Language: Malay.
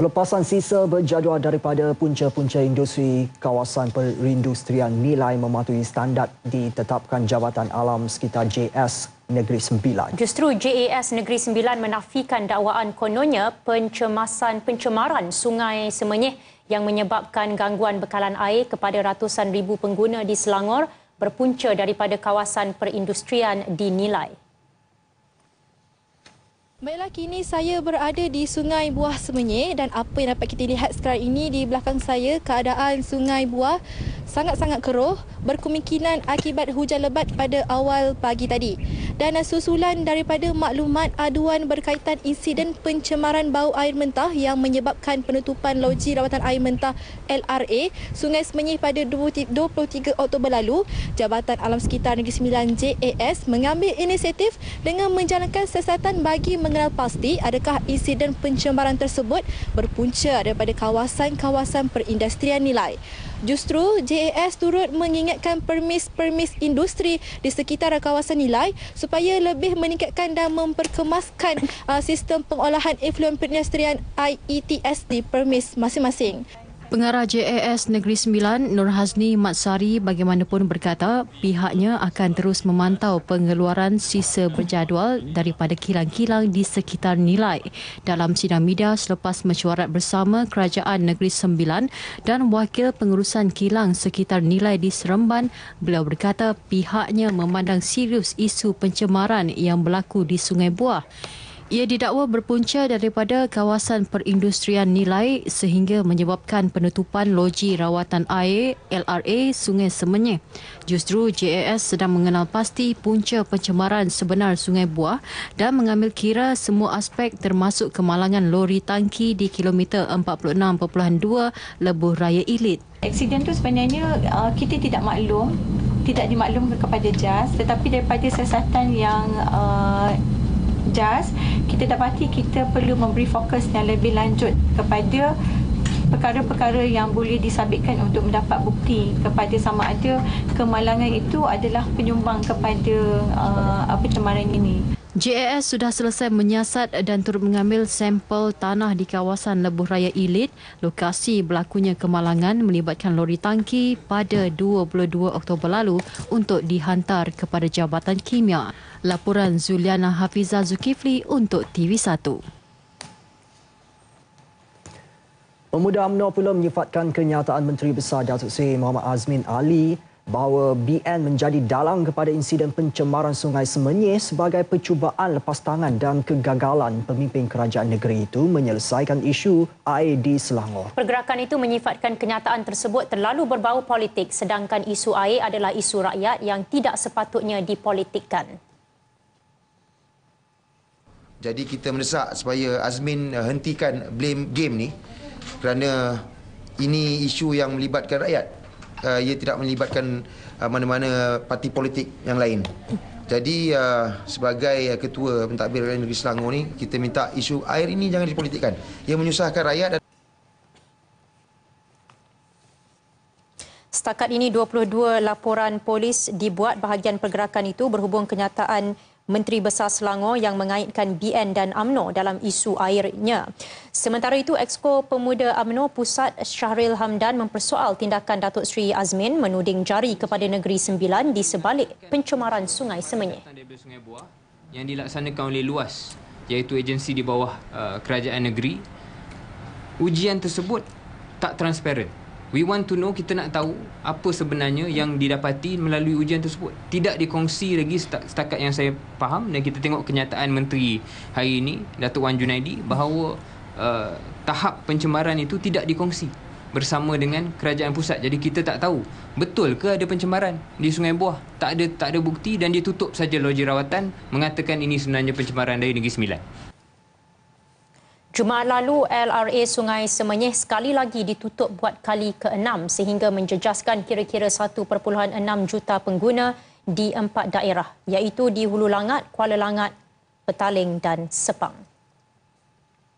Pelepasan sisa berjadual daripada punca-punca industri kawasan perindustrian nilai mematuhi standard ditetapkan Jabatan Alam Sekitar JS Negeri Sembilan. Justru JAS Negeri Sembilan menafikan dakwaan kononnya pencemaran Sungai Semenyih yang menyebabkan gangguan bekalan air kepada ratusan ribu pengguna di Selangor berpunca daripada kawasan perindustrian di Nilai. Baiklah, kini saya berada di Sungai Buah Semenyih dan apa yang dapat kita lihat sekarang ini di belakang saya, keadaan Sungai Buah sangat-sangat keruh berkemungkinan akibat hujan lebat pada awal pagi tadi. Dan susulan daripada maklumat aduan berkaitan insiden pencemaran bau air mentah yang menyebabkan penutupan loji rawatan air mentah LRA Sungai Semenyih pada 23 Oktober lalu, Jabatan Alam Sekitar Negeri Sembilan JAS mengambil inisiatif dengan menjalankan siasatan bagi mengenal pasti adakah insiden pencemaran tersebut berpunca daripada kawasan-kawasan perindustrian Nilai. Justru JAS turut mengingatkan permis industri di sekitar kawasan Nilai supaya lebih meningkatkan dan memperkemaskan sistem pengolahan efluen perindustrian IETS di permis masing-masing. Pengarah JAS Negeri Sembilan, Nur Hazni Matsari bagaimanapun berkata pihaknya akan terus memantau pengeluaran sisa berjadual daripada kilang-kilang di sekitar Nilai. Dalam sidang media selepas mesyuarat bersama Kerajaan Negeri Sembilan dan Wakil Pengurusan Kilang sekitar Nilai di Seremban, beliau berkata pihaknya memandang serius isu pencemaran yang berlaku di Sungai Buah. Ia didakwa berpunca daripada kawasan perindustrian Nilai sehingga menyebabkan penutupan loji rawatan air LRA Sungai Semenyih. Justru JAS sedang mengenal pasti punca pencemaran sebenar Sungai Buah dan mengambil kira semua aspek termasuk kemalangan lori tangki di kilometer 46.2 Lebuh Raya Ilit. Aksiden tu sebenarnya kita tidak dimaklumkan kepada JAS, tetapi daripada siasatan yang JAS, kita dapati kita perlu memberi fokus yang lebih lanjut kepada perkara-perkara yang boleh disabitkan untuk mendapat bukti kepada sama ada kemalangan itu adalah penyumbang kepada pencemaran ini. JAS sudah selesai menyiasat dan turut mengambil sampel tanah di kawasan Lebuh Raya Ilit, lokasi berlakunya kemalangan melibatkan lori tangki pada 22 Oktober lalu untuk dihantar kepada Jabatan Kimia. Laporan Zuliana Hafizah Zulkifli untuk TV1. Pemuda UMNO pula menyifatkan kenyataan Menteri Besar Datuk Seri Muhammad Azmin Ali bahawa BN menjadi dalang kepada insiden pencemaran Sungai Semenyih sebagai percubaan lepas tangan dan kegagalan pemimpin kerajaan negeri itu menyelesaikan isu air di Selangor. Pergerakan itu menyifatkan kenyataan tersebut terlalu berbau politik sedangkan isu air adalah isu rakyat yang tidak sepatutnya dipolitikkan. Jadi kita mendesak supaya Azmin hentikan blame game ni kerana ini isu yang melibatkan rakyat. Ia tidak melibatkan mana-mana parti politik yang lain. Jadi sebagai ketua pentadbir Rakyat Negeri Selangor ni, kita minta isu air ini jangan dipolitikkan. Ia menyusahkan rakyat. Setakat ini 22 laporan polis dibuat. Bahagian pergerakan itu berhubung kenyataan Menteri Besar Selangor yang mengaitkan BN dan UMNO dalam isu airnya. Sementara itu, Exco Pemuda UMNO Pusat Syahril Hamdan mempersoal tindakan Datuk Seri Azmin menuding jari kepada Negeri Sembilan di sebalik pencemaran Sungai Semenyih. Yang dilaksanakan oleh LUAS, iaitu agensi di bawah kerajaan negeri, ujian tersebut tak transparan. We want to know, kita nak tahu apa sebenarnya yang didapati melalui ujian tersebut. Tidak dikongsi lagi setakat yang saya faham, dan kita tengok kenyataan Menteri hari ini, Datuk Wan Junaidi, bahawa tahap pencemaran itu tidak dikongsi bersama dengan kerajaan pusat. Jadi kita tak tahu betul ke ada pencemaran di Sungai Buah. Tak ada bukti dan dia tutup saja loji rawatan mengatakan ini sebenarnya pencemaran dari Negeri Sembilan. Jumaat lalu, LRA Sungai Semenyih sekali lagi ditutup buat kali ke-6 sehingga menjejaskan kira-kira 1.6 juta pengguna di 4 daerah iaitu di Hulu Langat, Kuala Langat, Petaling dan Sepang.